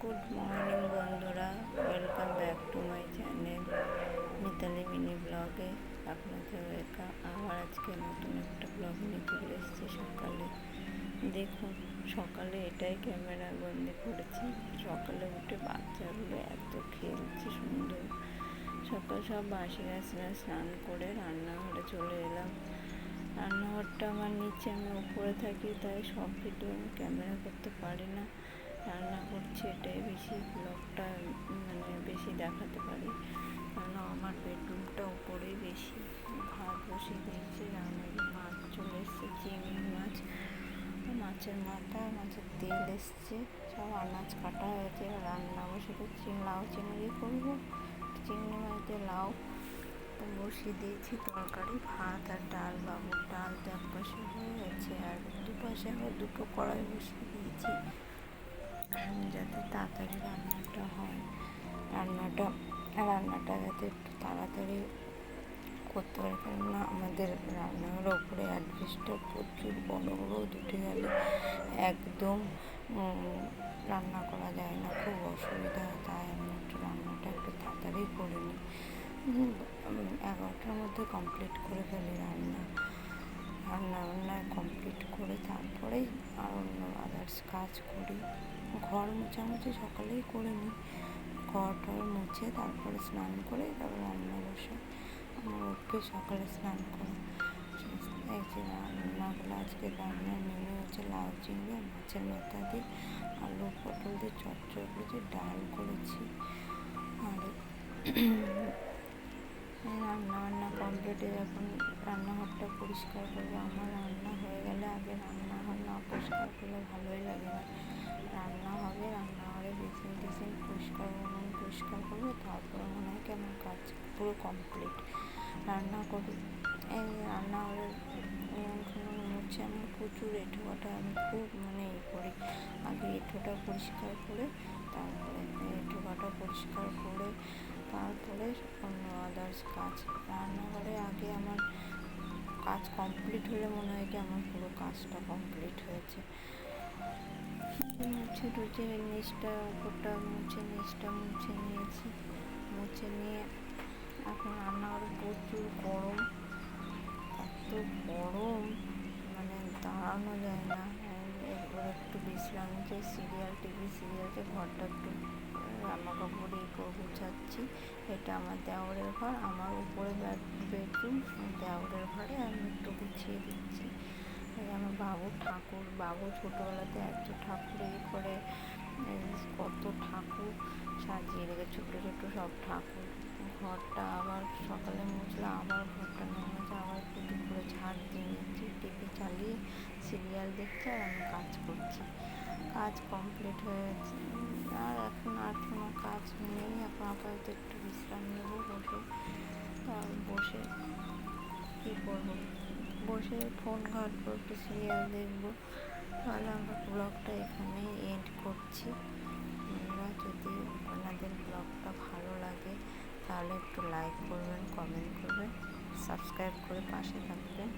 Good morning বন্ধুরা, welcome back to my channel Mitali mini ব্লগে আপনাদের ওয়েলকাম। আবার আজকে নতুন একটা ব্লগ নিয়ে চলে এসেছি। সকালে দেখুন, সকালে এটাই ক্যামেরা বন্দি করেছি। সকালে উঠে বাচ্চাগুলো এত খেলছে সুন্দর। সকাল সব বাসিরা স্নান করে রান্নাঘরে চলে এলাম। রান্নাঘরটা আমার নিচে, আমি উপরে থাকি, তাই সব ভিডিও আমি ক্যামেরা করতে পারি না। রান্না করছি এটাই বেশি ব্লগটা বেশি দেখাতে পারি, কারণ আমার বেডরুমটা উপরেই বেশি। ভাত বসিয়ে দিয়েছি, রান্নার মাছ চলে এসছে, চিংড়ি মাছ, মাছের মাথা, মাছের তেল এসছে, সব আনাজ কাটা হয়েছে। এবার রান্না বসে দিচ্ছি, লাউ চিংড়ি করবো, চিংড়ি মাছ দিয়ে লাউ বসিয়ে দিয়েছি। তরকারি, ভাত আর ডাল, বাবুর ডাল তো এক পাশে হয়ে গেছে, আর দুপাশে আবার দুটো কড়াই বসিয়ে দিয়েছি যাতে তাড়াতাড়ি রান্নাটা হয়। রান্নাটা যাতে একটু তাড়াতাড়ি করতে পারি, কেননা আমাদের রান্নাঘরের ওপরে অ্যাডভেস্টার প্রচুর বড় রোদ উঠে গেলে একদম রান্না করা যায় না, খুব অসুবিধা হয়। তাই আমি একটু রান্নাটা একটু তাড়াতাড়ি করে নিই, 11টার মধ্যে কমপ্লিট করে ফেলি রান্না কমপ্লিট করে তারপরেই আর অন্য আদার্স কাজ করি। ঘর মোছামুছি সকালেই করে নিই, ঘর টর মুছে তারপরে স্নান করে তারপর রান্না বসে। আমার অভ্যেস সকালে স্নান করা। এই যে রান্নাগুলো, আজকে রান্নার মেনু হচ্ছে লাউ চিংড়ি, মাছের মাথা দিয়ে আলু পটল দিয়ে চচ্চড়ি করেছি, ডাল করেছি। আর রান্না কমপ্লিটে যখন রান্নাঘরটা পরিষ্কার করবো, আমার রান্না হয়ে গেলে আগে রান্নাঘর না পরিষ্কার করলে ভালোই লাগে না। রান্না হবে, রান্নাঘরে বেসিন টেসিন পরিষ্কার করবো, তারপরে মনে হয় কি আমার কাজ পুরো কমপ্লিট। রান্না করি, এই রান্নাঘরের মুছে আমার প্রচুর এঁঠোকাটা, আমি খুব করি। আগে এঁঠোটা পরিষ্কার করে তারপরে তারপরে অন্য আদার্স কাজ। রান্নাঘরে আগে আমার কাজ কমপ্লিট হলে মনে হয় কি আমার পুরো কাজটা কমপ্লিট হয়েছে। মুছে টুছে নিচটা উপরটা মুছে নিয়েছি। মুছে নিয়ে এখন রান্নাঘরে প্রচুর গরম, এত গরম দাঁড়ানো যায় না। এবার একটু বিশ্রাম নিতে টিভি সিরিয়ালকে ঘরটা একটু রান্না কাপড় গুছাচ্ছি। এটা আমার দেওরের ঘর, আমার উপরে বেডরুম, দেওরের ঘরে আমি একটু গুছিয়ে দিচ্ছি। আমার বাবু ছোটোবেলাতে এত ঠাকুর করে, কত ঠাকুর সাজিয়ে রেখে, ছোটো সব ঠাকুর। ঘরটা আবার সকালে মুছলাম, আবার ঘরটা নেমেছে, আবার একটু দুপুরে ঝাড় দিয়ে নিচ্ছি। টিভি চালিয়ে সিরিয়াল দেখছি আর আমি কাজ করছি। কাজ কমপ্লিট হয়ে গেছে, আর এখন আর কোনো কাজ নেই। এখন আপাতত একটু বিশ্রাম নেবো, বসে কী করবো, বসে ফোন ঘাঁটবো, একটু সিরিয়াল দেখবো। তাহলে আমরা ব্লগটা এখানেই এন্ড করছি। যদি আপনাদের ব্লগটা ভালো লাগে তাহলে একটু লাইক করবেন, কমেন্ট করবেন, সাবস্ক্রাইব করে পাশে থাকবেন।